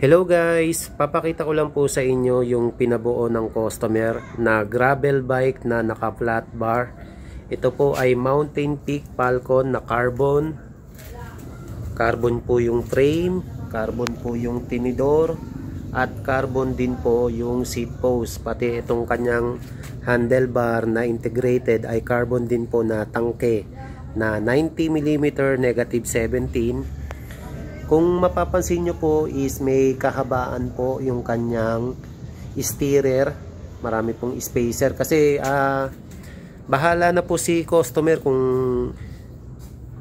Hello guys, papakita ko lang po sa inyo yung pinabuo ng customer na gravel bike na naka flat bar. Ito po ay Mountain Peak Falcon na carbon. Carbon po yung frame, carbon po yung tinidor, at carbon din po yung seat post. Pati itong kanyang handlebar na integrated ay carbon din po na tangke na 90mm -17. Kung mapapansin nyo po is may kahabaan po yung kanyang steerer. Marami pong spacer kasi bahala na po si customer kung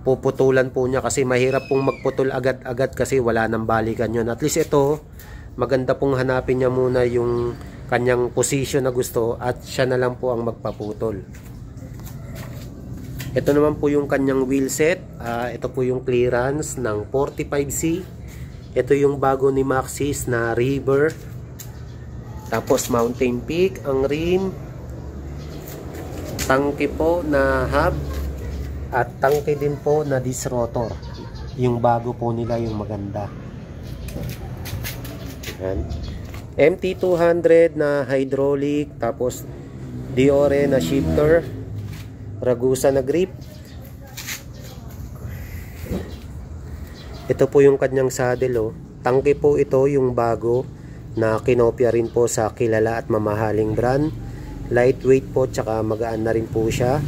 puputulan po niya, kasi mahirap pong magputol agad-agad kasi wala nang balikan yun. At least ito, maganda pong hanapin niya muna yung kanyang position na gusto at siya na lang po ang magpaputol. Ito naman po yung kanyang wheel set. Ito po yung clearance ng 45C. Ito yung bago ni Maxxis na River. Tapos Mountain Peak ang rim. Tangke po na hub. At tangke din po na disc rotor. Yung bago po nila, yung maganda. Yan. MT200 na hydraulic. Tapos Diore na shifter. Ragusa na grip. Ito po yung kanyang saddle, oh. Tangke po ito, yung bago na kinopya rin po sa kilala at mamahaling brand. Lightweight po, tsaka magaan na rin po siya.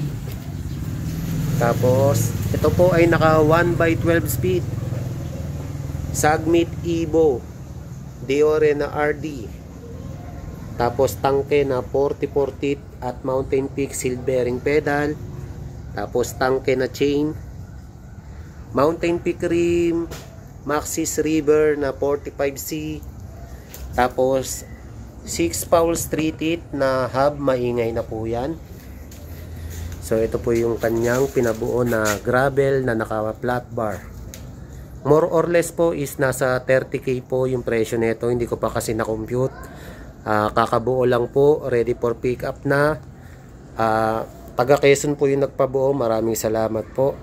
Tapos ito po ay naka 1x12 speed. Sagmit Evo Diore na RD. Tapos tangke na 44 teeth at Mountain Peak seal bearing pedal. Tapos tangke na chain. Mountain Peak rim, Maxxis River na 45C. Tapos 6 Powell's 3 teeth na hub, maingay na po yan. So ito po yung kanyang pinabuo na gravel na naka flat bar. More or less po is nasa 30k po yung presyo nito. Hindi ko pa kasi na-compute. Kakabuo lang po, ready for pick up na. Taga Quezon po yung nagpabuo. Maraming salamat po.